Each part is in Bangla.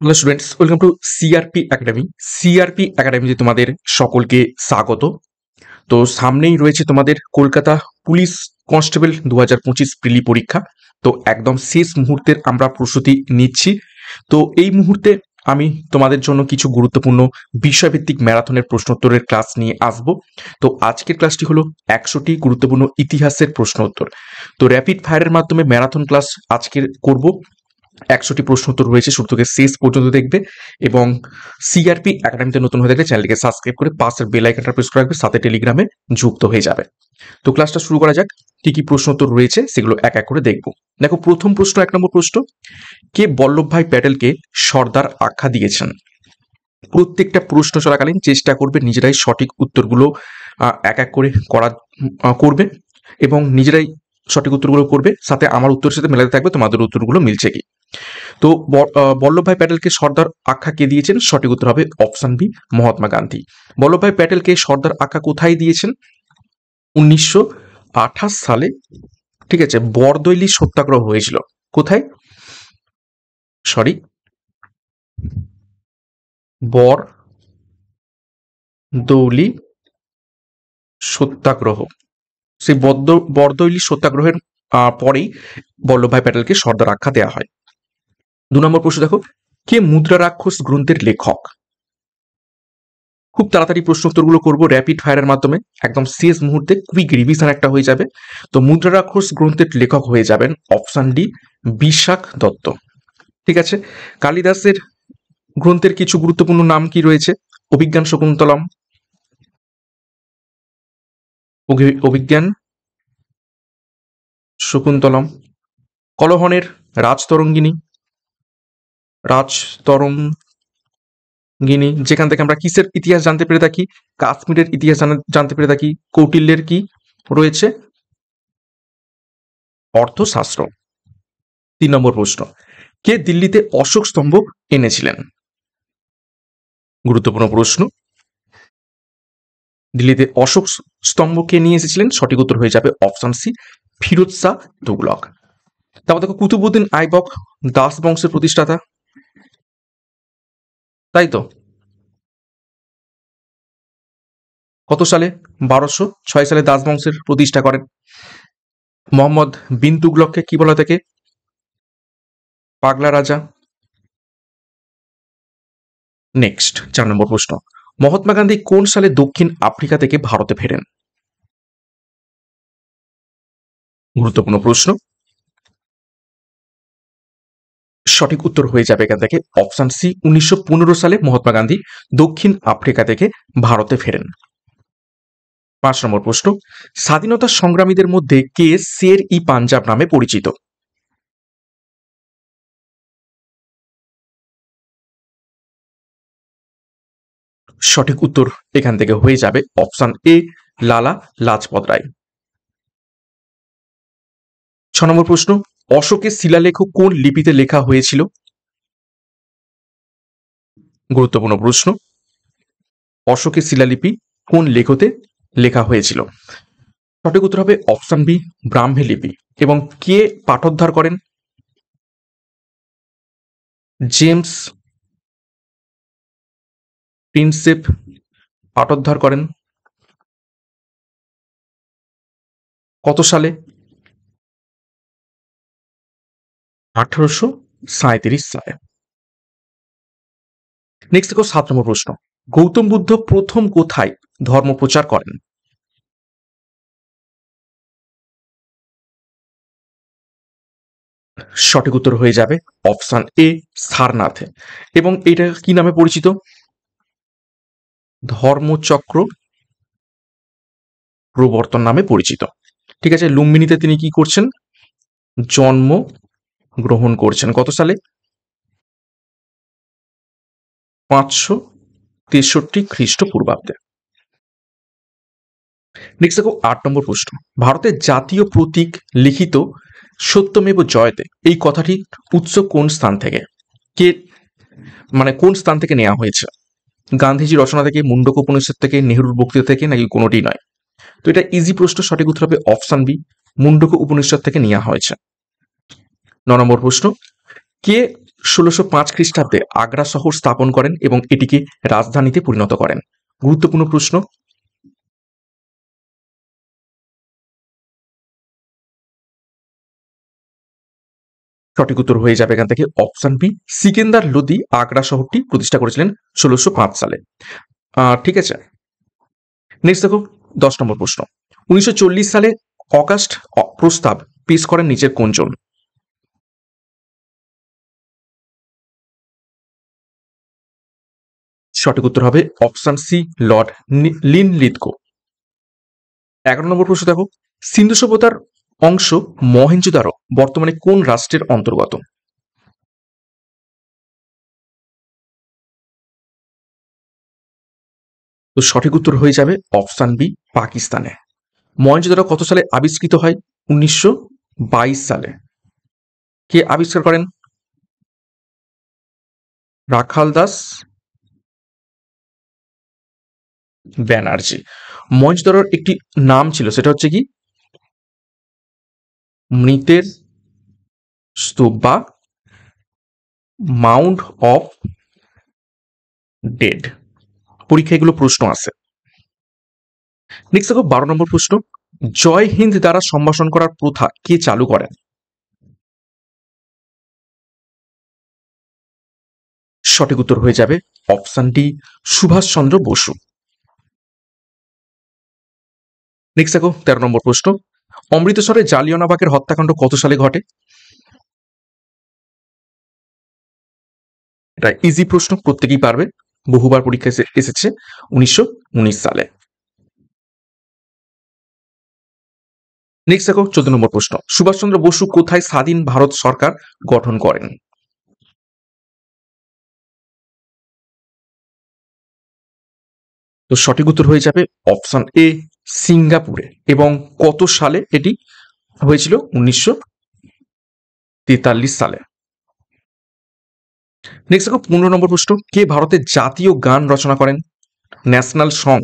Hello students, welcome to CRP academy. CRP একাডেমিতে তোমাদের সকলকে স্বাগত। তো সামনেই রয়েছে তোমাদের কলকাতা পুলিশ কনস্টেবল 2025 প্রিলি পরীক্ষা। তো একদম শেষ মুহূর্তের আমরা প্রস্তুতি নিচ্ছি। তো এই মুহূর্তে আমি তোমাদের জন্য কিছু গুরুত্বপূর্ণ বিষয়ভিত্তিক ম্যারাথনের প্রশ্নোত্তরের ক্লাস নিয়ে আসব। তো আজকের ক্লাসটি হলো 100টি গুরুত্বপূর্ণ ইতিহাসের প্রশ্ন উত্তর। তো র্যাপিড ফায়ারের মাধ্যমে ম্যারাথন ক্লাস আজকের করব। 100টি প্রশ্ন উত্তর রয়েছে, শুরু থেকে শেষ পর্যন্ত দেখবে এবং সিআরপি একাডেমিতে নতুন হয়ে থাকলে চ্যানেলটিকে সাবস্ক্রাইব করে পাশের বেল আইকনটা প্রেস করে রাখবে, সাথে টেলিগ্রামে যুক্ত হয়ে যাবে। তো ক্লাসটা শুরু করা যাক। কি কি প্রশ্ন উত্তর রয়েছে সেগুলো এক এক করে দেখব। দেখো, প্রথম প্রশ্ন, 1 নম্বর প্রশ্ন, কে বল্লভভাই প্যাটেলকে সর্দার আখ্যা দিয়েছেন? প্রত্যেকটা প্রশ্ন চলাকালীন চেষ্টা করবে নিজেরাই সঠিক উত্তরগুলো এক এক করে করবে এবং নিজেরাই সঠিক উত্তরগুলো করবে, সাথে আমার উত্তরের সাথে মেলাতে থাকবে তোমাদের উত্তরগুলো মিলছে কি। তো বল্লভভাই প্যাটেলকে সর্দার আখ্যা কে দিয়েছেন? সঠিক উত্তর হবে অপশন বি, মহাত্মা গান্ধী। বল্লভভাই প্যাটেলকে সর্দার আখ্যা কোথায় দিয়েছেন? 1928 সালে, ঠিক আছে, বরদৈলি সত্যাগ্রহ হয়েছিল। কোথায়? বরদৌলি সত্যাগ্রহ। সেই বরদৈলি সত্যাগ্রহের পরেই বল্লভভাই প্যাটেলকে সর্দার আখ্যা দেওয়া হয়। 2 নম্বর প্রশ্ন দেখো, কে মুদ্রা রাক্ষস গ্রন্থের লেখক? খুব তাড়াতাড়ি প্রশ্ন উত্তরগুলো করবো র্যাপিড ফায়ারের মাধ্যমে, একদম শেষ মুহূর্তে কুইক রিভিশন একটা হয়ে যাবে। তো মুদ্রা রাক্ষস গ্রন্থের লেখক হয়ে যাবেন অপশন ডি, বিশাখ দত্ত। ঠিক আছে। কালিদাসের গ্রন্থের কিছু গুরুত্বপূর্ণ নাম কি রয়েছে? অভিজ্ঞান শকুন্তলম, অভিজ্ঞান শকুন্তলম, কলহনের রাজতরঙ্গিনী, যেখান থেকে আমরা কিসের ইতিহাস জানতে পেরে থাকি? কাশ্মীরের ইতিহাস জানতে পেরে থাকি। কৌটিল্যের কি রয়েছে? অর্থশাস্ত্র। 3 নম্বর প্রশ্ন, কে দিল্লিতে অশোক স্তম্ভ এনেছিলেন? গুরুত্বপূর্ণ প্রশ্ন, দিল্লিতে অশোক স্তম্ভ কে নিয়ে এসেছিলেন? সঠিক উত্তর হয়ে যাবে অপশন সি, ফিরোজ শাহ তুগলক। তারপর দেখো, কুতুবউদ্দিন আইবক দাস বংশের প্রতিষ্ঠাতা, তাই তো? কত সালে? 1206 সালে দাস বংশের প্রতিষ্ঠা করেন। মোহাম্মদ বিন তুগলককে কি বলা থাকে? পাগলা রাজা। নেক্সট, 4 নম্বর প্রশ্ন, মহাত্মা গান্ধী কোন সালে দক্ষিণ আফ্রিকা থেকে ভারতে ফেরেন? গুরুত্বপূর্ণ প্রশ্ন, সঠিক উত্তর হয়ে যাবে এখান থেকে অপশন সি, 1915 সালে মহাত্মা গান্ধী দক্ষিণ আফ্রিকা থেকে ভারতে ফেরেন। 5 নম্বর প্রশ্ন, স্বাধীনতা সংগ্রামীদের মধ্যে কে শের ই পাঞ্জাব নামে পরিচিত? সঠিক উত্তর এখান থেকে হয়ে যাবে অপশন এ, লালা লাজপত রায়। 6 নম্বর প্রশ্ন, অশোকের শিলালেখ কোন লিপিতে লেখা হয়েছিল? গুরুত্বপূর্ণ প্রশ্ন, অশোকের শিলালিপি কোন লেখতে লেখা হয়েছিল? সঠিক উত্তর হবে অপশন বি, ব্রাহ্মী লিপি। এবং কে পাঠোদ্ধার করেন? জেমস প্রিন্সেপ পাঠোদ্ধার করেন। কত সালে? 1837 সালে। নেক্সট দেখো, 7 নম্বর প্রশ্ন, গৌতম বুদ্ধ প্রথম কোথায় ধর্ম প্রচার করেন? সঠিক উত্তর হয়ে যাবে অপশন এ, সারনাথে। এবং এটা কি নামে পরিচিত? ধর্মচক্র প্রবর্তন নামে পরিচিত। ঠিক আছে। লুম্বিনীতে তিনি কি করছেন? জন্ম গ্রহণ করছেন। কত সালে? 563 খ্রিস্টপূর্বাব্দে। নেক্সট দেখো, 8 নম্বর প্রশ্ন, ভারতের জাতীয় প্রতীক লিখিত সত্যমেব জয়তে এই কথাটি উৎস কোন স্থান থেকে? কে কোন স্থান থেকে নেওয়া হয়েছে? গান্ধীজি রচনা থেকে, মুন্ডক উপনিষদ থেকে, নেহরুর বক্তৃতা থেকে, নাকি কোনোটি নয়? তো এটা ইজি প্রশ্ন, সঠিক উত্তর হবে অপশন বি, মুন্ডক উপনিষদ থেকে নেওয়া হয়েছে। 9 নম্বর প্রশ্ন, কে 1605 খ্রিস্টাব্দে আগ্রা শহর স্থাপন করেন এবং এটিকে রাজধানীতে পরিণত করেন? গুরুত্বপূর্ণ প্রশ্ন। সঠিক উত্তর হয়ে যাবে এখান থেকে অপশন বি, সিকেন্দার লোদি আগ্রা শহরটি প্রতিষ্ঠা করেছিলেন 1605 সালে। ঠিক আছে, নেক্সট দেখো 10 নম্বর প্রশ্ন। 1940 সালে অগাস্ট প্রস্তাব পেশ করেন নিচের কোনজন? সঠিক উত্তর হবে অপশন সি, লর্ড লিনলিথগো। 11 নম্বর প্রশ্ন দেখো, সিন্ধু সভ্যতার অংশ মহেঞ্জোদারো বর্তমানে কোন রাষ্ট্রের অন্তর্গত? তো সঠিক উত্তর হয়ে যাবে অপশন বি, পাকিস্তানে। মহেঞ্জোদারো কত সালে আবিষ্কৃত হয়? 1922 সালে। কে আবিষ্কার করেন? রাখাল দাস ব্যানার্জি। মহেঞ্জোদারোর একটি নাম ছিল, সেটা হচ্ছে কি মৃতের স্তূপ বা মাউন্ট অফ ডেড। পরীক্ষায় এগুলো প্রশ্ন আছে। নেক্সট দেখো 12 নম্বর প্রশ্ন, জয় হিন্দ দ্বারা সম্ভাষণ করার প্রথা কে চালু করেন? সঠিক উত্তর হয়ে যাবে option D, Subhash Chandra Bose. Next দেখো 13 নম্বর প্রশ্ন, অমৃতসরে জালিয়ানওয়ালাবাগের হত্যাকাণ্ড কত সালে ঘটে? এটা ইজি প্রশ্ন, প্রত্যেকেই পারবে, বহুবার পরীক্ষায় এসেছে। 1919 সালে। নেক্সট দেখো 14 নম্বর প্রশ্ন, সুভাষচন্দ্র বসু কোথায় স্বাধীন ভারত সরকার গঠন করেন? তো সঠিক উত্তর হয়ে যাবে অপশন এ, সিঙ্গাপুরে। এবং কত সালে এটি হয়েছিল? 1943 সালে। নেক্সট দেখো 15 নম্বর প্রশ্ন, কে ভারতের জাতীয় গান রচনা করেন? National song,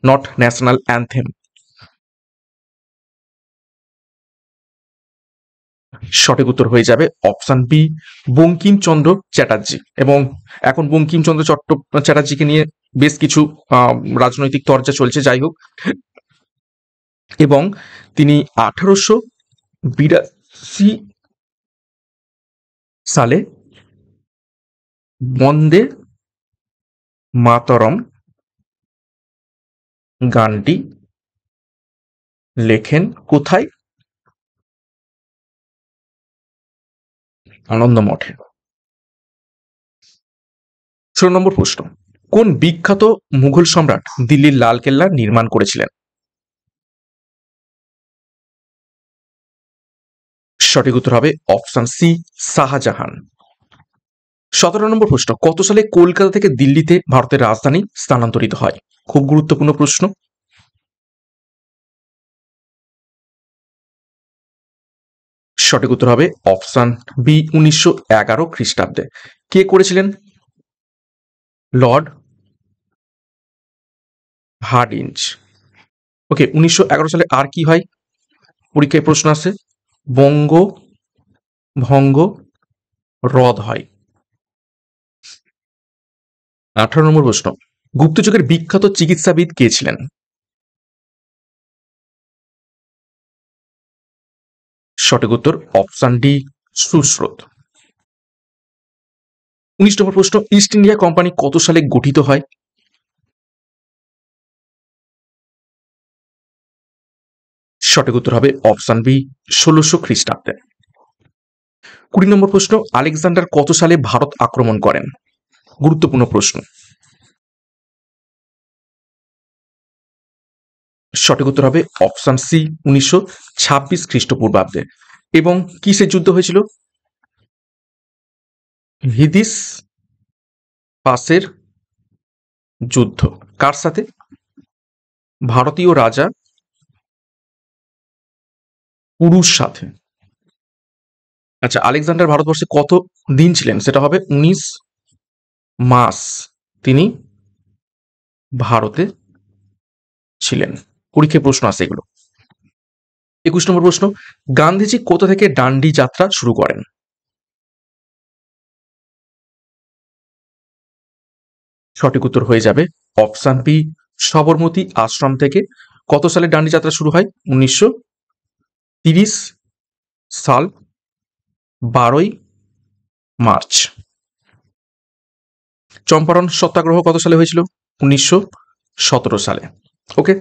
not national anthem. সঠিক উত্তর হয়ে যাবে অপশন বি, বঙ্কিমচন্দ্র চ্যাটার্জি। এবং এখন বঙ্কিমচন্দ্র চ্যাটার্জিকে নিয়ে বেশ কিছু রাজনৈতিক চর্চা চলছে, যাই হোক। এবং তিনি 1882 সালে বন্দে মাতরম গানটি লেখেন কোথায়? আনন্দ মঠে। 16 নম্বর প্রশ্ন, কোন বিখ্যাত মুঘল সম্রাট দিল্লির লাল কেল্লা নির্মাণ করেছিলেন? সঠিক উত্তর হবে অপশন সি, শাহজাহান। 17 নম্বর প্রশ্ন, কত সালে কলকাতা থেকে দিল্লিতে ভারতের রাজধানী স্থানান্তরিত হয়? খুব গুরুত্বপূর্ণ প্রশ্ন। সঠিক উত্তর হবে অপশন বি, 1911 খ্রিস্টাব্দে। কে করেছিলেন? Lord Hardinge. ওকে, 1911 সালে আর কি হয়? পরীক্ষায় প্রশ্ন আসে, বঙ্গ ভঙ্গ রদ হয়। 18 নম্বর প্রশ্ন, গুপ্তযুগের বিখ্যাত চিকিৎসাবিদ কে ছিলেন? সঠিক উত্তর অপশন ডি, সুশ্রুত। 19 নম্বর প্রশ্ন, ইস্ট ইন্ডিয়া কোম্পানি কত সালে গঠিত হয়? সঠিক উত্তর হবে অপশন বি, 1600 খ্রিস্টাব্দে। 20 নম্বর প্রশ্ন, আলেকজান্ডার কত সালে ভারত আক্রমণ করেন? গুরুত্বপূর্ণ প্রশ্ন। সঠিক উত্তর হবে অপশন সি, 1926 খ্রিস্টপূর্বাব্দে। এবং কিসের যুদ্ধ হয়েছিল? হিদিস পাসের যুদ্ধ। কার সাথে? ভারতীয় রাজা পুরুষ সাথে। আচ্ছা, আলেকজান্ডার ভারতবর্ষে কত দিন ছিলেন? সেটা হবে 19 মাস তিনি ভারতে ছিলেন। পরীক্ষায় প্রশ্ন আসে এগুলো। 21 নম্বর প্রশ্ন, গান্ধীজি কোথা থেকে ডান্ডি যাত্রা শুরু করেন? সঠিক উত্তর হয়ে যাবে অপশন বি, সবরমতী আশ্রম থেকে। কত সালে ডান্ডি যাত্রা শুরু হয়? 1930 সাল, 12ই মার্চ। চম্পারণ সত্যাগ্রহ কত সালে হয়েছিল? 1917 সালে। ওকে,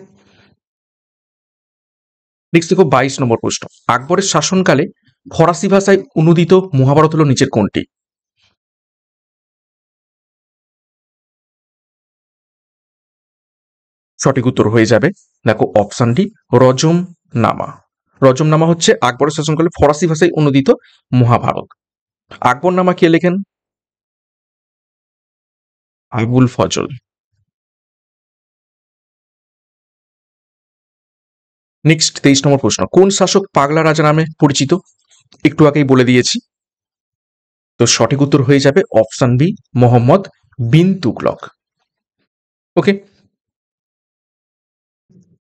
নেক্সট দেখো 22 নম্বর প্রশ্ন। আকবরের শাসনকালে ফরাসি ভাষায় অনুদিত মহাভারত হল নিচের কোনটি? সঠিক উত্তর হয়ে যাবে, দেখো অপশন ডি, রজম নামা। রজম নামা হচ্ছে আকবরের শাসনকালে ফরাসি ভাষায় অনুদিত মহাভারত। আকবর নামা কে লেখেন? আবুল ফজল। নেক্সট 23 নম্বর প্রশ্ন। কোন শাসক পাগলা রাজা নামে পরিচিত? একটু আগেই বলে দিয়েছি। তো সঠিক উত্তর হয়ে যাবে অপশন বি, মোহাম্মদ বিন তুগলক। ওকে,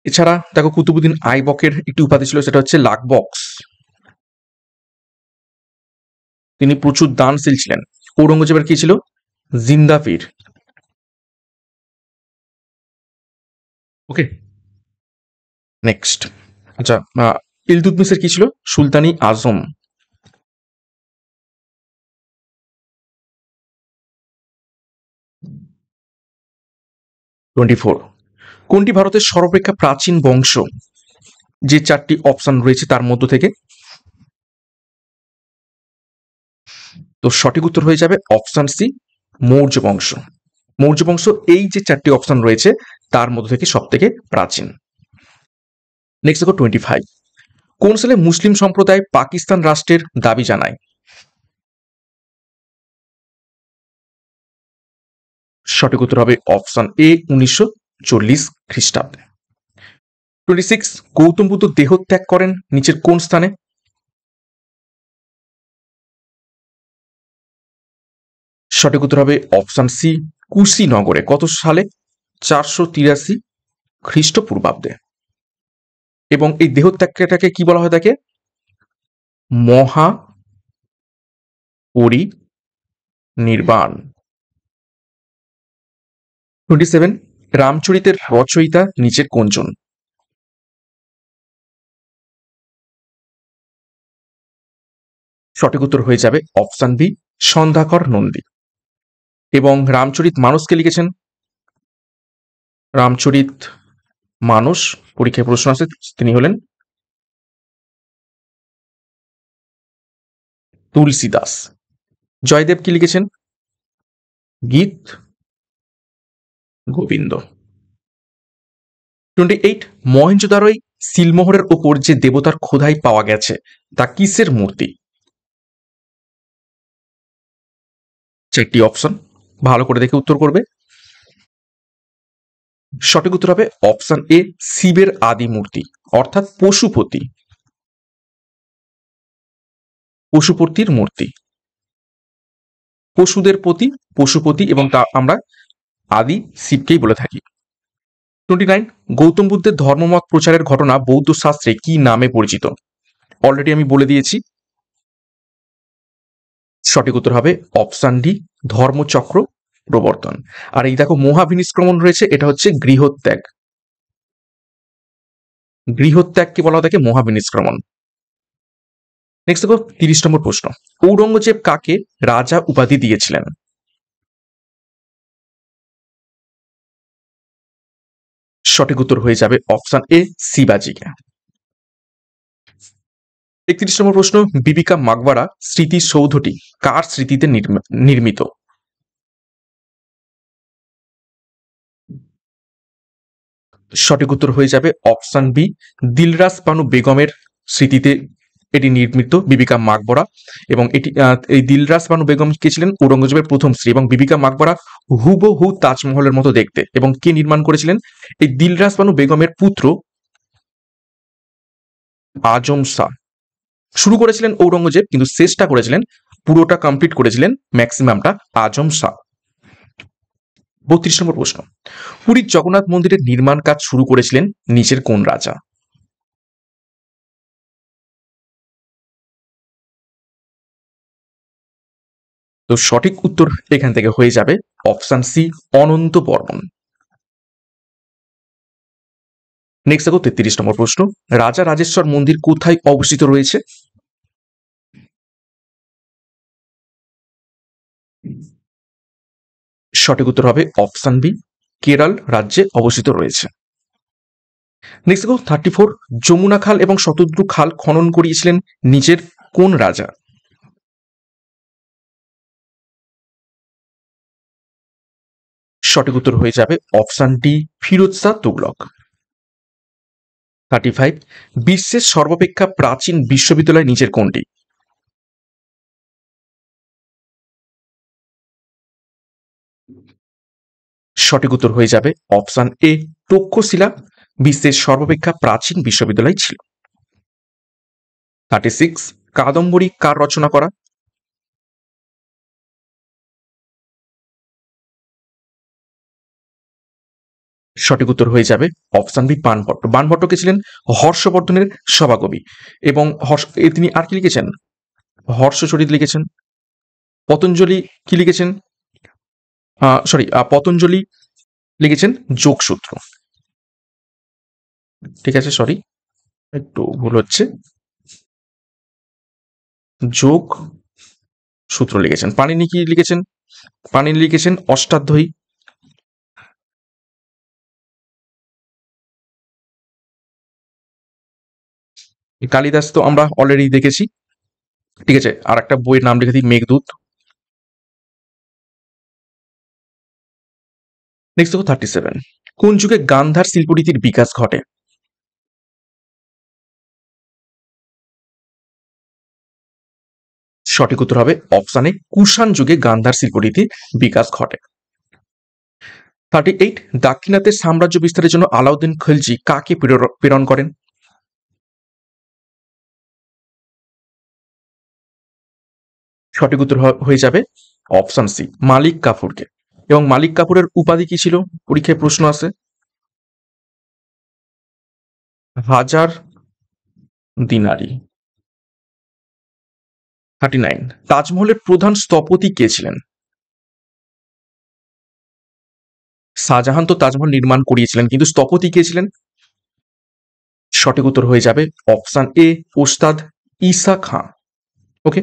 এছাড়া দেখো কুতুবুদ্দিন আইবকের একটি উপাধি ছিল, সেটা হচ্ছে লাকবক্স। তিনি প্রচুর দানশীল ছিলেন। ঔরঙ্গজেবের কি ছিল? জিন্দাপীর। ওকে, নেক্সট। আচ্ছা, ইলতুৎমিশের কি ছিল? সুলতানি আজম। 24। কোনটি ভারতের সর্বাপেক্ষা প্রাচীন বংশ? যে চারটি অপশন রয়েছে তার মধ্য থেকে। তো সঠিক উত্তর হয়ে যাবে অপশন সি, মৌর্য বংশ। মৌর্য বংশ এই যে চারটি অপশন রয়েছে তার মধ্য থেকে সব থেকে প্রাচীন। নেক্সট দেখো 25। কোন সালে মুসলিম সম্প্রদায় পাকিস্তান রাষ্ট্রের দাবি জানায়? সঠিক উত্তর হবে অপশন এ, 1940 খ্রিস্টাব্দে। 26। গৌতম বুদ্ধ দেহত্যাগ করেন নিচের কোন স্থানে? সঠিক উত্তর হবে অপশন সি, কুশীনগরে। কত সালে? 483 খ্রিস্টপূর্বাব্দে। এবং এই দেহত্যাগটাকে কি বলা হয়? তাকে মহা পরিনির্বাণ। 27। রামচরিতের রচয়িতা নিচের কোনজন? সঠিক উত্তর হয়ে যাবে অপশন বি, সন্ধ্যাকর নন্দী। এবং রামচরিত মানসকে লিখেছেন? রামচরিত মানস পরীক্ষায় প্রশ্ন আছে, তিনি হলেন তুলসীদাস। জয়দেব কি লিখেছেন? গীত গোবিন্দ। 28। মহেঞ্জোদারোয় সিলমোহরের ওপর যে দেবতার খোদাই পাওয়া গেছে তা কিসের মূর্তি? চারটি অপশন, ভালো করে দেখে উত্তর করবে। সঠিক উত্তর হবে অপশন এ, শিবের আদি মূর্তি, অর্থাৎ পশুপতি। পশুপতির মূর্তি, পশুদের প্রতি পশুপতি, এবং তা আমরা আদি শিবকেই বলে থাকি। 29। গৌতম বুদ্ধের ধর্মমত প্রচারের ঘটনা বৌদ্ধ শাস্ত্রে কি নামে পরিচিত? অলরেডি আমি বলে দিয়েছি। সঠিক উত্তর হবে অপশন ডি, ধর্মচক্র প্রবর্তন। আর এই দেখো মহাবিনিষ্ক্রমণ রয়েছে, এটা হচ্ছে গৃহত্যাগ। গৃহত্যাগকে বলা হয় তাকে মহাবিনিষ্ক্রমণ। নেক্সট দেখো 30 নম্বর প্রশ্ন। ঔরঙ্গজেব কাকে রাজা উপাধি দিয়েছিলেন? সঠিক উত্তর হয়ে যাবে অপশন এ, শিবাজিকে। 31 নম্বর প্রশ্ন। বিবিকা মাকবারা স্মৃতিসৌধটি কার স্মৃতিতে নির্মিত? সঠিক উত্তর হয়ে যাবে অপশন বি, দিলরাস বানু বেগমের স্মৃতিতে এটি নির্মিত, বিবিকা মাকবরা। এবং এটি এই দিলরাস বানু বেগম কে ছিলেন? ঔরঙ্গজেবের প্রথম স্ত্রী। এবং বিবিকা মাকবরা হুবহু তাজমহলের মতো দেখতে। এবং কে নির্মাণ করেছিলেন? এই দিলরাস বানু বেগমের পুত্র আজম শাহ। শুরু করেছিলেন ঔরঙ্গজেব, কিন্তু শেষটা করেছিলেন, পুরোটা কমপ্লিট করেছিলেন ম্যাক্সিমামটা আজম শাহ। 32 নম্বর প্রশ্ন। পুরীর জগন্নাথ মন্দিরের নির্মাণ কাজ শুরু করেছিলেন নিচের কোন রাজা? তো সঠিক উত্তর এখান থেকে হয়ে যাবে অপশন সি, অনন্ত বর্মন। নেক্সট দেখো 33 নম্বর প্রশ্ন, রাজা রাজেশ্বর মন্দির কোথায় অবস্থিত রয়েছে? সঠিক উত্তর হবে অপশন বি, কেরল রাজ্যে অবস্থিত রয়েছে। নেক্সট দেখো 34, যমুনা খাল এবং শতদ্রু খাল খনন করিয়েছিলেন নিচের কোন রাজা? সঠিক উত্তর হয়ে যাবে অপশন ডি, ফিরোজ শাহ তুগলক। 35, বিশ্বের সর্বাপেক্ষা প্রাচীন বিশ্ববিদ্যালয় নিচের কোনটি? সঠিক উত্তর হয়ে যাবে অপশন এ, তক্ষশিলা বিশ্বের সর্বাপেক্ষা প্রাচীন বিশ্ববিদ্যালয় ছিল। 36, কাদম্বরী কার রচনা করা? সঠিক উত্তর হয়ে যাবে অপশন বি, বাণভট্ট। বাণভট্টকে ছিলেন হর্ষবর্ধনের সভাকবি এবং তিনি আর কি লিখেছেন? হর্ষচরিত লিখেছেন। পতঞ্জলি কি লিখেছেন? পতঞ্জলি লিখেছেন যোগসূত্র। ঠিক আছে, সরি একটু ভুল হচ্ছে, যোগ সূত্র লিখেছেন। পাণিনি কি লিখেছেন? পাণিনি লিখেছেন অষ্টাধ্যায়ী। কালিদাস তো আমরা অলরেডি দেখেছি। ঠিক আছে, আর একটা বইয়ের নাম লিখে দিই, মেঘদূত। নেক্সট দেখো 37, কোন যুগে গান্ধার শিল্পরীতির বিকাশ ঘটে? সঠিক উত্তর হবে অপশন এ, কুষাণ যুগে গান্ধার শিল্পরীতির বিকাশ ঘটে। 38, দাক্ষিণাত্যের সাম্রাজ্য বিস্তারের জন্য আলাউদ্দিন খলজি কাকে প্রেরণ করেন? সঠিক উত্তর হয়ে যাবে অপশন সি, মালিক কাফুরকে। এবং মালিক কাফুরের উপাধি কি ছিল? পরীক্ষায় প্রশ্ন আসে। হাজার দিনারি। 39, তাজমহলের প্রধান স্থপতি কে ছিলেন? শাহজাহান তো তাজমহল নির্মাণ করিয়েছিলেন, কিন্তু স্থপতি কে ছিলেন? সঠিক উত্তর হয়ে যাবে অপশন এ, ওস্তাদ ঈসা খাঁ। ওকে।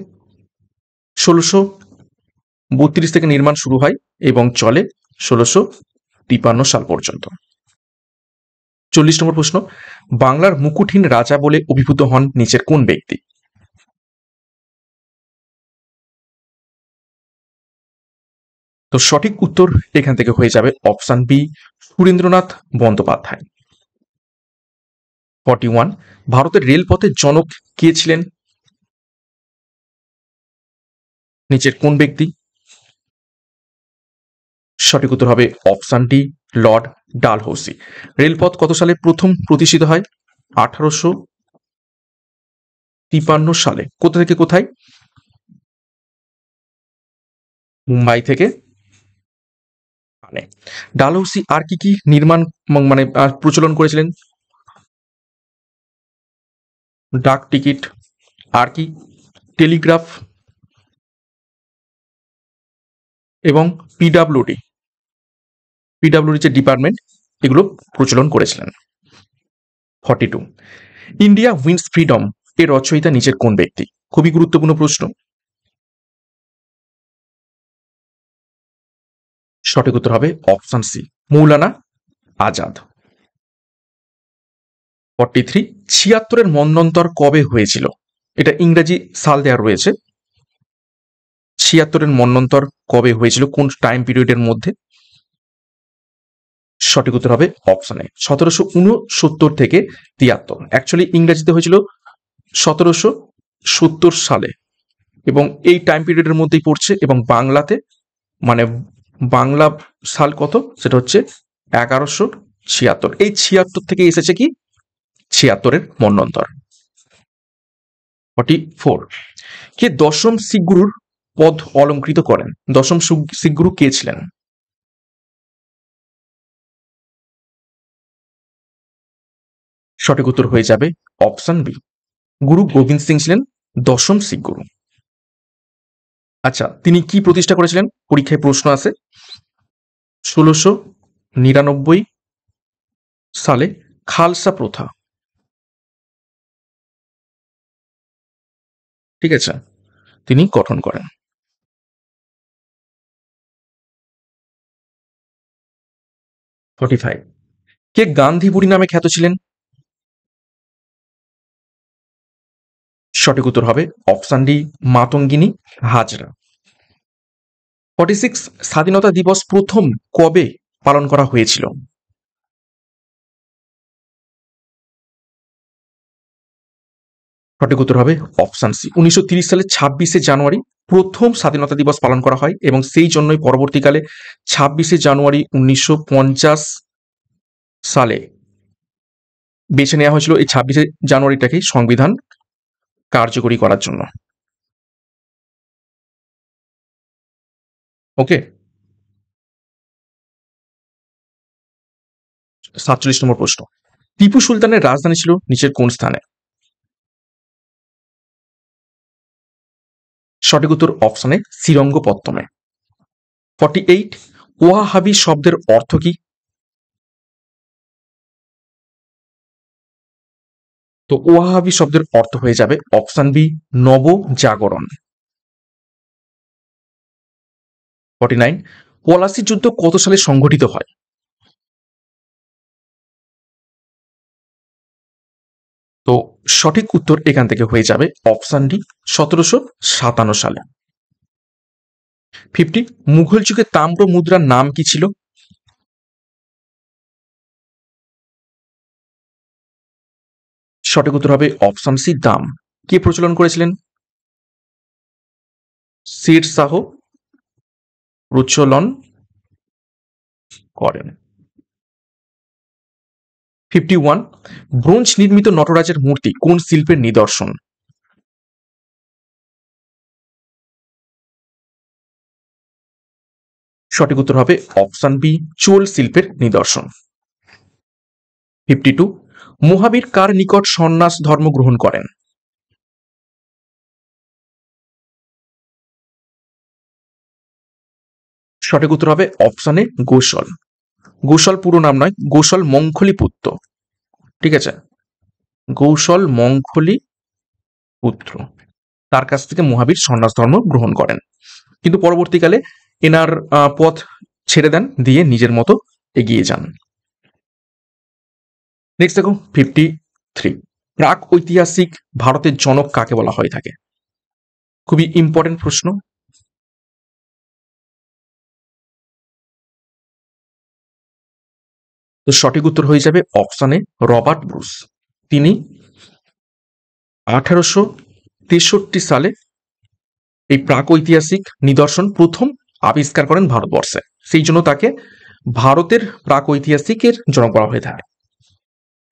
1632 থেকে নির্মাণ শুরু হয় এবং চলে 1653 সাল পর্যন্ত। 40 নম্বর প্রশ্ন, বাংলার মুকুটহীন রাজা বলে অভিভূত হন নিচের কোন ব্যক্তি? তো সঠিক উত্তর এখান থেকে হয়ে যাবে অপশন বি, সুরেন্দ্রনাথ বন্দ্যোপাধ্যায়। 41, ভারতের রেলপথের জনক কে ছিলেন? নিচের কোন ব্যক্তি? সঠিক উত্তর হবে অপশন ডি, লর্ড ডালহৌসি। রেলপথ কত সালে প্রথম প্রতিষ্ঠিত হয়? 1853 সালে। কোথা থেকে কোথায়? মুম্বাই থেকে মানে। ডালহৌসি আর কি কি নির্মাণ মানে প্রচলন করেছিলেন? ডাক টিকিট, আর কি? টেলিগ্রাফ এবং পিডাব্লিউডি, পিডাব্লিউডি যে ডিপার্টমেন্ট, এগুলো প্রচলন করেছিলেন। 42, ইন্ডিয়া উইন্স ফ্রিডম এর রচয়িতা নিচের কোন ব্যক্তি? খুবই গুরুত্বপূর্ণ প্রশ্ন। সঠিক উত্তর হবে অপশন সি, মৌলানা আজাদ। 43, 76-এর মন্বন্তর কবে হয়েছিল? এটা ইংরেজি সাল দেওয়া রয়েছে। 76-এর মন্বন্তর কবে হয়েছিল, কোন টাইম পিরিয়ডের মধ্যে? সঠিক উত্তর হবে অপশন এ, 1769 থেকে 73। অ্যাকচুয়ালি ইংরেজিতে হয়েছিল 1770 সালে এবং এই টাইম পিরিয়ডের মধ্যেই পড়ছে। এবং বাংলাতে মানে বাংলা সাল কত, সেটা হচ্ছে 1176। এই 76 থেকে এসেছে কি 76-এর মন্বন্তর। 44, কে দশম শিখ গুরুর পদ অলঙ্কৃত করেন? দশম শিখ গুরু কে ছিলেন? সঠিক উত্তর হয়ে যাবে অপশন বি, গুরু গোবিন্দ সিং ছিলেন দশম শিখ গুরু। আচ্ছা, তিনি কি প্রতিষ্ঠা করেছিলেন? পরীক্ষায় প্রশ্ন আছে। ১৬৯৯ সালে খালসা প্রথা। ঠিক আছে, তিনি গঠন করেন। 45, কে গান্ধী বুড়ি নামে খ্যাত ছিলেন? সঠিক উত্তর হবে অপশন ডি, মাতঙ্গিনী হাজরা। 46, স্বাধীনতা দিবস প্রথম কবে পালন করা হয়েছিল? সঠিক উত্তর হবে অপশন সি, 1930 সালে 26শে জানুয়ারি প্রথম স্বাধীনতা দিবস পালন করা হয় এবং সেই জন্যই পরবর্তীকালে 26শে জানুয়ারি 1950 সালে বেছে নেওয়া হয়েছিল এই 26শে জানুয়ারিটাকেই সংবিধান কার্যকরী করার জন্য। ওকে, 47 নম্বর প্রশ্ন, টিপু সুলতানের রাজধানী ছিল নিচের কোন স্থানে? সঠিক উত্তর অপশনে শ্রীরঙ্গপত্তমে। 48, ওয়াহাবি শব্দের অর্থ কি? তো ওয়াহাবি শব্দের অর্থ হয়ে যাবে অপশন বি, নব জাগরণ। 49, পলাশি যুদ্ধ কত সালে সংঘটিত হয়? তো সঠিক উত্তর এখান থেকে হয়ে যাবে অপশন ডি, 1757 সালে। 50, মুঘল যুগে তাম্র মুদ্রার নাম কি ছিল? সঠিক উত্তর হবে অপশন সি, দাম। কে প্রচলন করেছিলেন? শের শাহ প্রচলন করেন। 51, ব্রোঞ্জ নির্মিত নটরাজের মূর্তি কোন শিল্পের নিদর্শন? সঠিক উত্তর হবে অপশন বি, চোল শিল্পের নিদর্শন। 52, মহাবীর কার নিকট সন্ন্যাস ধর্ম গ্রহণ করেন? সঠিক উত্তর হবে অপশনে গোসল। গোসল পুরো নাম নয়, গোসল মঙ্খলি পুত্র। ঠিক আছে, কৌশল মঙ্খলি পুত্র, তার কাছ থেকে মহাবীর সন্ন্যাস ধর্ম গ্রহণ করেন, কিন্তু পরবর্তীকালে এনার পথ ছেড়ে দেন, দিয়ে নিজের মতো এগিয়ে যান। নেক্সট দেখো 53, প্রাক ঐতিহাসিক ভারতের জনক কাকে বলা হয়ে থাকে? খুবই ইম্পর্টেন্ট প্রশ্ন। তো সঠিক উত্তর হয়ে যাবে অপশনে রবার্ট ব্রুস। তিনি 1863 সালে এই প্রাক ঐতিহাসিক নিদর্শন প্রথম আবিষ্কার করেন ভারতবর্ষে, সেই জন্য তাকে ভারতের প্রাক ঐতিহাসিকের জনক বলা হয়ে থাকে।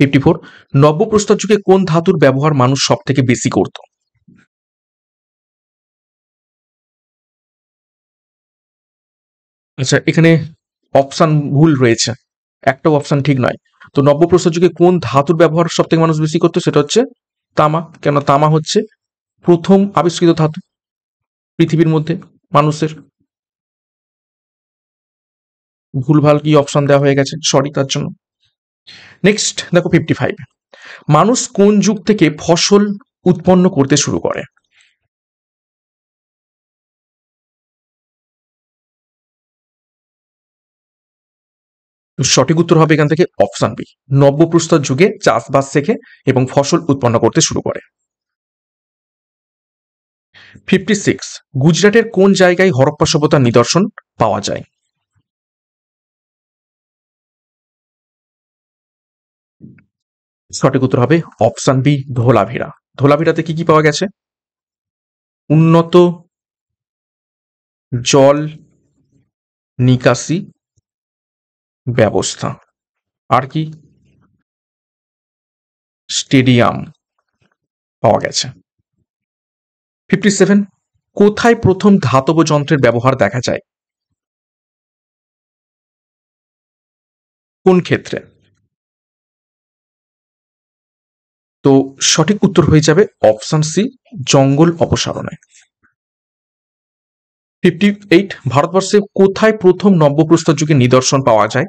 54, নব্যপ্রস্তর যুগে কোন ধাতুর ব্যবহার মানুষ সব থেকে বেশি করত? আচ্ছা, এখানে অপশন ভুল রয়েছে, একটাও অপশন ঠিক নয়। তো নব্যপ্রস্তর যুগে কোন ধাতুর ব্যবহার সব থেকে মানুষ বেশি করতো, সেটা হচ্ছে তামা। কেন, তামা হচ্ছে প্রথম আবিষ্কৃত ধাতু পৃথিবীর মধ্যে মানুষের। ভুলভাল কি অপশন দেওয়া হয়ে গেছে, সরি তার জন্য। নেক্সট দেখো 55, মানুষ কোন যুগ থেকে ফসল উৎপন্ন করতে শুরু করে? তো সঠিক উত্তর হবে এখান থেকে অপশন বি, নব্যপ্রস্তর যুগে চাষবাস শেখে এবং ফসল উৎপন্ন করতে শুরু করে। 56, গুজরাটের কোন জায়গায় হরপ্পা সভ্যতার নিদর্শন পাওয়া যায়? সঠিক উত্তর হবে অপশন বি, ধোলাভিরা। ধোলাভিরাতে কি কি পাওয়া গেছে? উন্নত জল নিকাশি ব্যবস্থা, আর কি? স্টেডিয়াম পাওয়া গেছে। 57, কোথায় প্রথম ধাতব যন্ত্রের ব্যবহার দেখা যায়? কোন ক্ষেত্রে? তো সঠিক উত্তর হয়ে যাবে অপশন সি, জঙ্গল অপসারণে। 58 ভারতবর্ষে কোথায় প্রথম নব্যপ্রস্তর যুগের নিদর্শন পাওয়া যায়?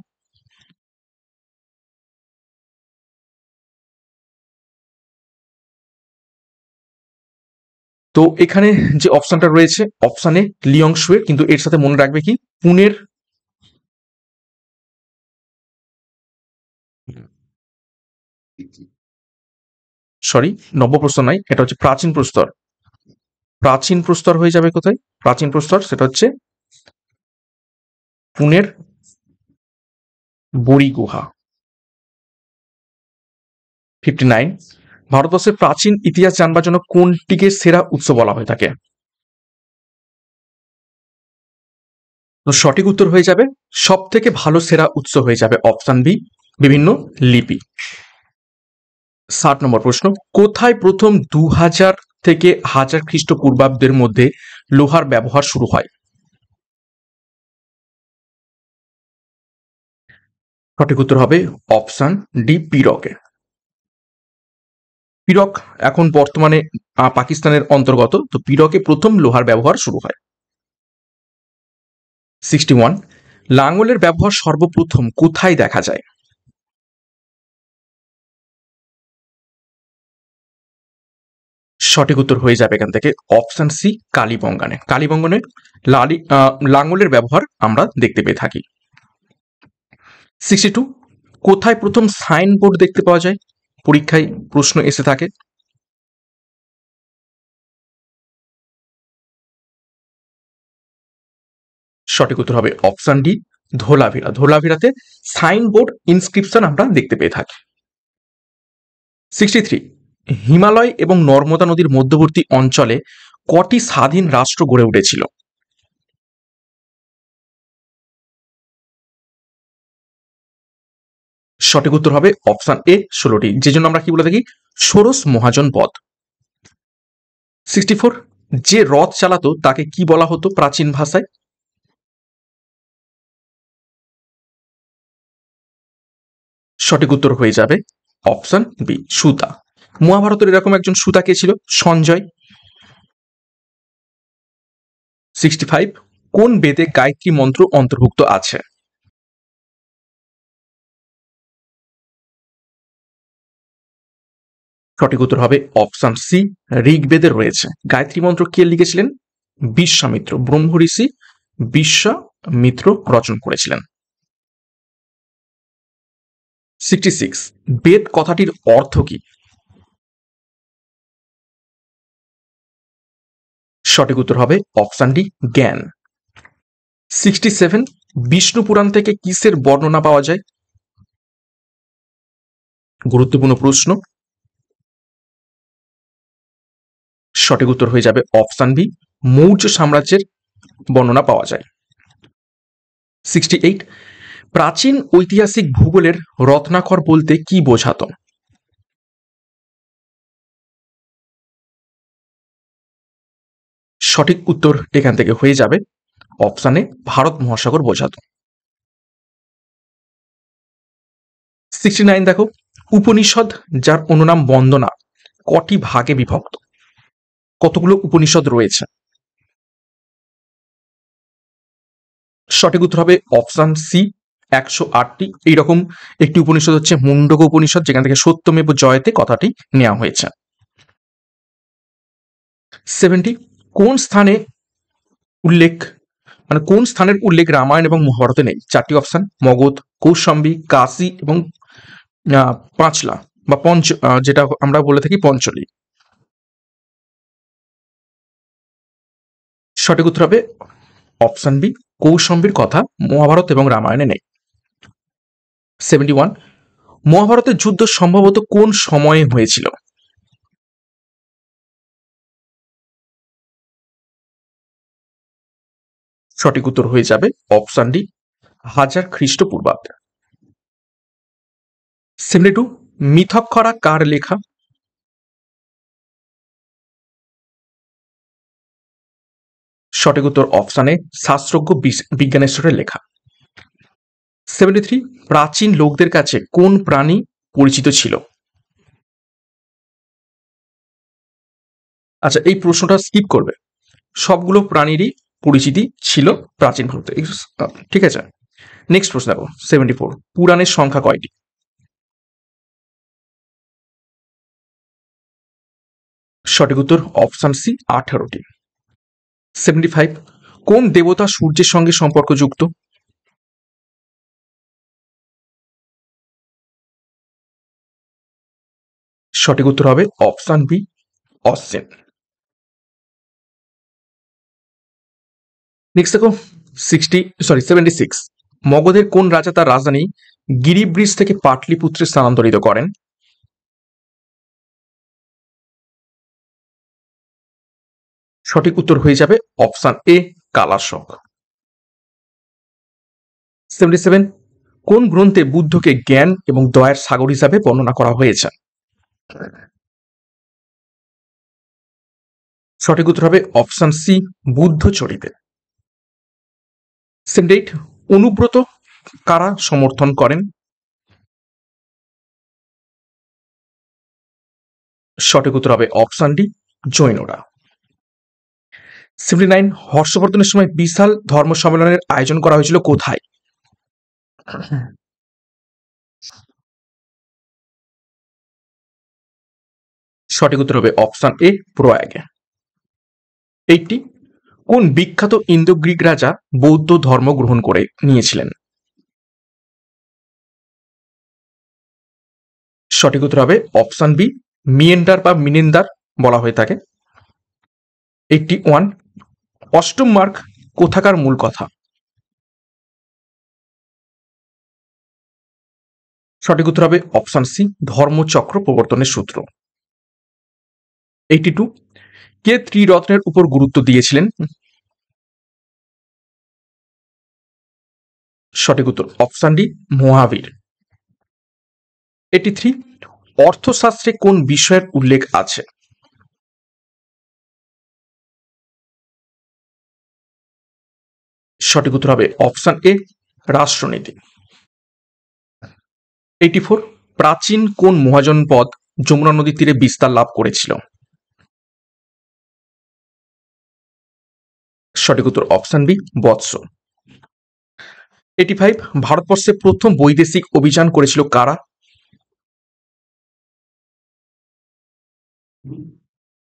তো এখানে যে অপশনটা রয়েছে অপশানে লিয়ংশুয়ে, কিন্তু এর সাথে মনে রাখবে কি পুনের সরি নব্যপ্রস্তর নয়, এটা হচ্ছে প্রাচীন প্রস্তর। প্রাচীন প্রস্তর হয়ে যাবে কোথায়? প্রাচীন প্রস্তর সেটা হচ্ছে পুনের বড়ি গুহা। 59 ভারতবর্ষের প্রাচীন ইতিহাস জানবার জন্য কোনটিকে সেরা উৎস বলা হয়ে থাকে? তো সঠিক উত্তর হয়ে যাবে সব থেকে ভালো সেরা উৎস হয়ে যাবে অপশন বি, বিভিন্ন লিপি। 60 নম্বর প্রশ্ন, কোথায় প্রথম 2000 থেকে 1000 খ্রিস্টপূর্বাব্দের মধ্যে লোহার ব্যবহার শুরু হয়? সঠিক উত্তর হবে অপশন ডি, পিরকে। পিরক এখন বর্তমানে পাকিস্তানের অন্তর্গত, তো পিরকে প্রথম লোহার ব্যবহার শুরু হয়। 61 লাঙ্গলের ব্যবহার সর্বপ্রথম কোথায় দেখা যায়? সঠিক উত্তর হয়ে যাবে এখান থেকে অপশন সি, কালীবঙ্গানে। কালীবঙ্গনে লাঙ্গলের ব্যবহার আমরা দেখতে পেয়ে থাকি। 62 কোথায় প্রথম সাইনবোর্ড দেখতে পাওয়া যায়? পরীক্ষায় প্রশ্ন এসে থাকে। সঠিক উত্তর হবে অপশন ডি, ধোলাভিরা। ধোলাভিরাতে সাইনবোর্ড ইনস্ক্রিপশন আমরা দেখতে পেয়ে থাকি। 63 হিমালয় এবং নর্মদা নদীর মধ্যবর্তী অঞ্চলে কটি স্বাধীন রাষ্ট্র গড়ে উঠেছিল? সঠিক উত্তর হবে অপশন এ, 16টি, যে জন্য আমরা কি বলে থাকি ষোড়শ মহাজন পদ। 64 যে রথ চালাতো তাকে কি বলা হতো প্রাচীন ভাষায়? সঠিক উত্তর হয়ে যাবে অপশন বি, সুতা। মহাভারতের এরকম একজন সুতা কে ছিল? সঞ্জয়। 65 কোন বেদে গায়ত্রী মন্ত্র অন্তর্ভুক্ত আছে? সঠিক উত্তর হবে অপশন সি, ঋগ্বেদে রয়েছে। গায়ত্রী মন্ত্র কে লিখেছিলেন? বিশ্বামিত্র, ব্রহ্ম ঋষি বিশ্বামিত্র রচনা করেছিলেন। 66 বেদ কথাটির অর্থ কি? সঠিক উত্তর হবে অপশন ডি, জ্ঞান। 67 বিষ্ণু পুরাণ থেকে কিসের বর্ণনা পাওয়া যায়? গুরুত্বপূর্ণ প্রশ্ন। সঠিক উত্তর হয়ে যাবে অপশন বি, মৌর্য সাম্রাজ্যের বর্ণনা পাওয়া যায়। 68 প্রাচীন ঐতিহাসিক ভূগোলের রত্নাকর বলতে কি বোঝাতো? সঠিক উত্তর এখান থেকে হয়ে যাবে অপশানে ভারত মহাসাগর বোঝাতো। 69 দেখো, উপনিষদ যার অনুনাম বন্দনা কটি ভাগে বিভক্ত? কতগুলো উপনিষদ রয়েছে? সঠিক উত্তর হবে অপশন সি, 108টি। এইরকম একটি উপনিষদ হচ্ছে মুন্ডক উপনিষদ, যেখান থেকে সত্যমেব জয়তে কথাটি নেওয়া হয়েছে। 70 কোন স্থানে উল্লেখ কোন স্থানের উল্লেখ রামায়ণ এবং মহাভারতে নেই? চারটি অপশন, মগধ, কৌশম্বী, কাশী এবং পাঁচলা বা যেটা আমরা বলে থাকি পঞ্চলী। সঠিক উত্তর হবে অপশন বি, কৌশম্বীর কথা মহাভারত এবং রামায়ণে নেই। 71 মহাভারতের যুদ্ধ সম্ভবত কোন সময়ে হয়েছিল? সঠিক উত্তর হয়ে যাবে অপশন ডি, 1000 খ্রিস্টপূর্বাব্দে। 72 মিথক্ষরা কার লেখা? সঠিক উত্তর অপশানে শাস্ত্রজ্ঞ বিজ্ঞানেশ্বরের লেখা। 73 প্রাচীন লোকদের কাছে কোন প্রাণী পরিচিত ছিল? আচ্ছা, এই প্রশ্নটা স্কিপ করবে। সবগুলো প্রাণীরই পরিচিতি ছিল প্রাচীন ভারতে। ঠিক আছে, নেক্সট প্রশ্ন দেখো 74, পুরাণের সংখ্যা কয়টি? সঠিক উত্তর অপশন সি 18টি। 75, কোন দেবতা সূর্যের সঙ্গে সম্পর্কযুক্ত? সঠিক উত্তর হবে অপশন বি অশ্বিন। নেক্সট দেখো 76, মগধের কোন রাজা তার রাজধানী গিরিব্রিজ থেকে পাটলিপুত্রে স্থানান্তরিত করেন? সঠিক উত্তর হয়ে যাবে অপশন এ কালাশক। 77, কোন গ্রন্থে বুদ্ধকে জ্ঞান এবং দয়ার সাগর হিসাবে বর্ণনা করা হয়েছে? সঠিক উত্তর হবে অপশন সি বুদ্ধ চরিতে। 78, অনুব্রত কারা সমর্থন করেন? সঠিক উত্তর হবে অপশন ডি জৈনরা। 79, হর্ষবর্ধনের সময় বিশাল ধর্ম সম্মেলনের আয়োজন করা হয়েছিল কোথায়? সঠিক উত্তর হবে অপশন এ প্রয়াগে। 80, কোন বিখ্যাত ইন্দো গ্রিক রাজা বৌদ্ধ ধর্ম গ্রহণ করে নিয়েছিলেন? সঠিক উত্তর হবে অপশন বি মিয়েন্ডার বা মিনেন্দার বলা হয়ে থাকে। 81, অষ্টম মার্গ কোথাকার মূল কথা? সঠিক উত্তর হবে অপশন সি ধর্মচক্র প্রবর্তনের সূত্র। 82, কে ত্রিরত্নের উপর গুরুত্ব দিয়েছিলেন? সঠিক উত্তর অপশন ডি মহাবীর। 83, অর্থশাস্ত্রে কোন বিষয়ের উল্লেখ আছে? সঠিক উত্তর হবে অপশন এ রাষ্ট্রনীতি। 84, প্রাচীন কোন মহাজনপদ যমুনা নদীর তীরে বিস্তার লাভ করেছিল? সঠিক উত্তর অপশন বি বৎস। 85, ভারতবর্ষে প্রথম বৈদেশিক অভিযান করেছিল কারা?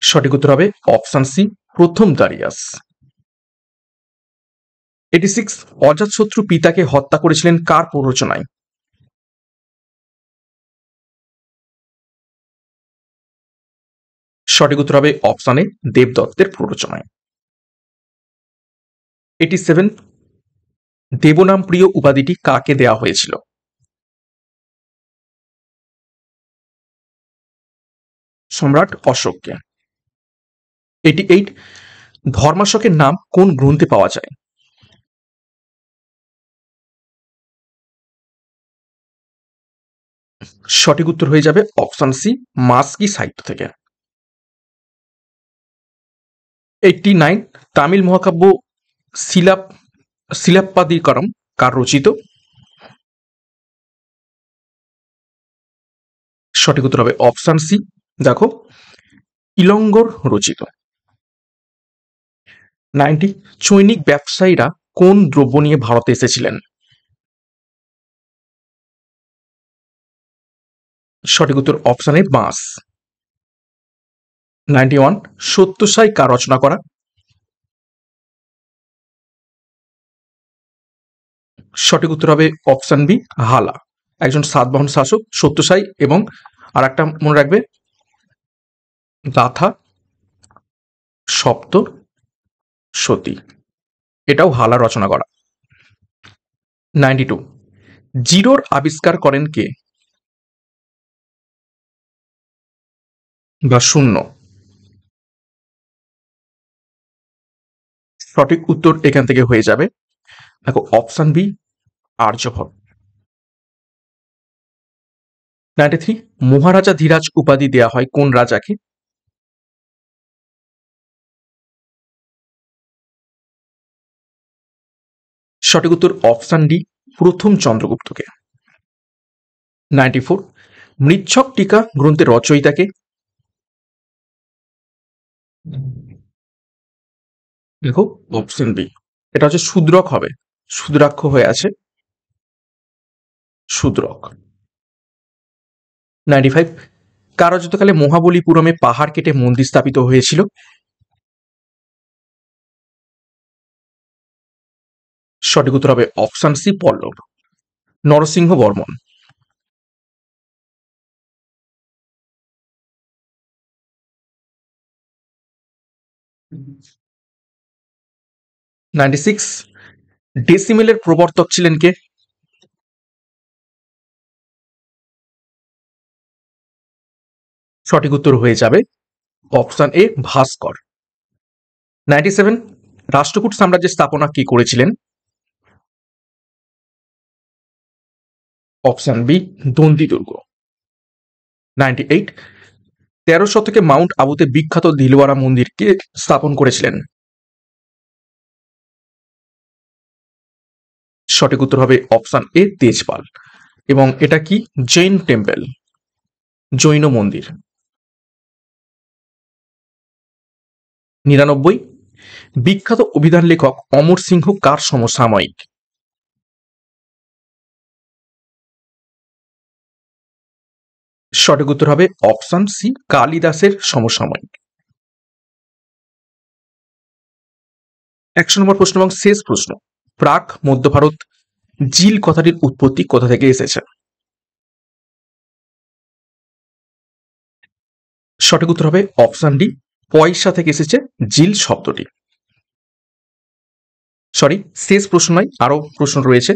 সঠিক উত্তর হবে অপশন সি প্রথম দারিয়াস। 86, অজাতশত্রু পিতাকে হত্যা করেছিলেন কার প্ররোচনায়? সঠিক উত্তর হবে অপশন এ দেবদত্তের প্ররোচনায়। 87, দেবনাম প্রিয় উপাধিটি কাকে দেয়া হয়েছিল? সম্রাট অশোককে। 88, ধর্মাশকের নাম কোন গ্রন্থে পাওয়া যায়? সঠিক উত্তর হয়ে যাবে অপশন সি মাস্কি সাহিত্য থেকে। 89, তামিল মহাকাব্য শিলাপ শিলাপ্পাদিকরম কার রচিত? সঠিক উত্তর হবে অপশন সি দেখো ইলঙ্গর রচিত। 90, চৈনিক ব্যবসায়ীরা কোন দ্রব্য নিয়ে ভারতে এসেছিলেন? সঠিক উত্তর অপশন এ বাঁশ। 91, সত্যসাই কার রচনা করা? সঠিক উত্তর হবে অপশন বি হালা, একজন সাতবাহন শাসক সত্যসাই, এবং আর একটা মনে রাখবে গাথা সপ্ত সতী, এটাও হালা রচনা করা। 92, জিরোর আবিষ্কার করেন কে বা শূন্য? সঠিক উত্তর এখান থেকে হয়ে যাবে দেখো অপশন বি আর্যভট্ট। 93, মহারাজা ধীরাজ উপাধি দেয়া হয় কোন রাজাকে? সঠিক উত্তর অপশন ডি প্রথম চন্দ্রগুপ্তকে। 94, মৃচ্ছক টিকা গ্রন্থের রচয়িতাকে? দেখো অপশন বি, এটা হচ্ছে শূদ্রক হবে, শূদ্রাক্ষ হয়ে আছে শূদ্রক। 95, কার রাজত্বকালে মহাবলীপুরমে পাহাড় কেটে মন্দির স্থাপিত হয়েছিল? সঠিক উত্তর হবে অপশন সি পল্লব, নরসিংহ বর্মন। 96, ডেসিমেলের প্রবর্তক ছিলেন কে? সঠিক উত্তর হয়ে যাবে অপশন এ ভাস্কর। 97, রাষ্ট্রকূট সাম্রাজ্যের স্থাপনা কে করেছিলেন? অপশন বি দন্দি দুর্গ। 98, 13 শতকে মাউন্ট আবুতে বিখ্যাত দিলওয়ারা মন্দির কে স্থাপন করেছিলেন? সঠিক উত্তর হবে অপশন এ তেজপাল, এবং এটা কি জৈন টেম্পল, জৈন মন্দির। 99, বিখ্যাত অভিধান লেখক অমর সিংহ কার সমসাময়িক? সঠিক উত্তর হবে অপশন সি কালিদাসের সমসাময়িক। 100 নম্বর প্রশ্ন এবং শেষ প্রশ্ন, প্রাক মধ্য ভারত জিল কথাটির উৎপত্তি কোথা থেকে এসেছে? সঠিক উত্তর হবে অপশন ডি পয়সা থেকে এসেছে জিল শব্দটি। সরি, শেষ প্রশ্ন নয়, আরো প্রশ্ন রয়েছে।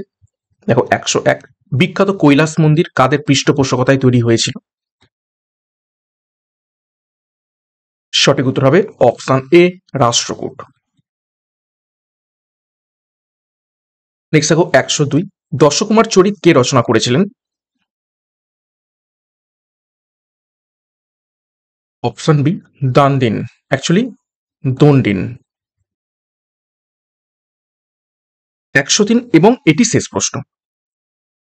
দেখো 101, বিখ্যাত কৈলাস মন্দির কাদের পৃষ্ঠপোষকতায় তৈরি হয়েছিল? সঠিক উত্তর হবে অপশন এ রাষ্ট্রকূট। নেক্সট দেখো 102, দশকুমার চরিত কে রচনা করেছিলেন? Option B Dandin, actually Dandin. 103 এবং এটি শেষ প্রশ্ন,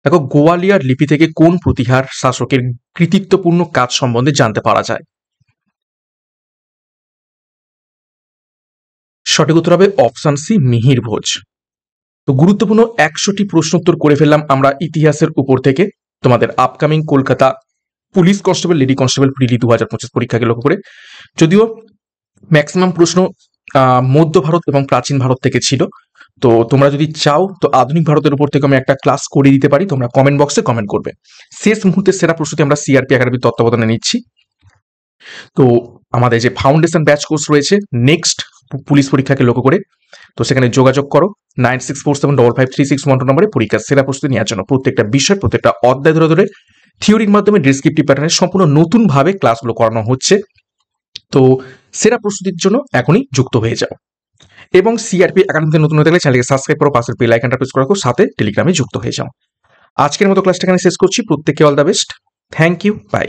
দেখো গোয়ালিয়র লিপি থেকে কোন প্রতিহার শাসকের কৃতিত্বপূর্ণ কাজ সম্বন্ধে জানতে পারা যায়? সঠিক উত্তর হবে অপশন সি মিহির ভোজ। তো গুরুত্বপূর্ণ 100টি প্রশ্ন উত্তর করে ফেললাম আমরা ইতিহাসের উপর থেকে তোমাদের upcoming Kolkata police constable lady constable prelim 2025 পরীক্ষাকে লক্ষ্য করে। যদিও ম্যাক্সিমাম প্রশ্ন মধ্য ভারত এবং প্রাচীন ভারত থেকে ছিল, তো তোমরা যদি চাও তো আধুনিক ভারতের উপর থেকে আমি একটা ক্লাস করে দিতে পারি, তোমরা কমেন্ট বক্সে কমেন্ট করবে। শেষ মুহূর্তে সেরা প্রস্তুতি আমরা সিআরপি একাডেমির তত্ত্বাবধানে নিচ্ছি। তো আমাদের যে ফাউন্ডেশন ব্যাচ কোর্স রয়েছে নেক্সট পুলিশ পরীক্ষাকে লক্ষ্য করে, তো সেখানে যোগাযোগ করো 9647553612 নম্বরে পরীক্ষার সেরা প্রস্তুতি নেওয়ার জন্য। প্রত্যেকটা বিষয় প্রত্যেকটা অধ্যায় ধরে ধরে থিওরির মাধ্যমে ডেসক্রিপটিভ প্যাটার্নে সম্পূর্ণ নতুনভাবে ক্লাসগুলো করানো হচ্ছে। তো সেরা প্রস্তুতির জন্য এখনই যুক্ত হয়ে যাও, এবং সিআরপি একাডেমিতে নতুন হয়ে থাকলে চ্যানেলকে সাবস্ক্রাইব করো, পাশের বেল আইকনটা প্রেস করে রাখো, সাথে টেলিগ্রামে যুক্ত হয়ে যাও। আজকের মতো ক্লাসটা এখানে শেষ করছি, প্রত্যেককে all the best, thank you, by.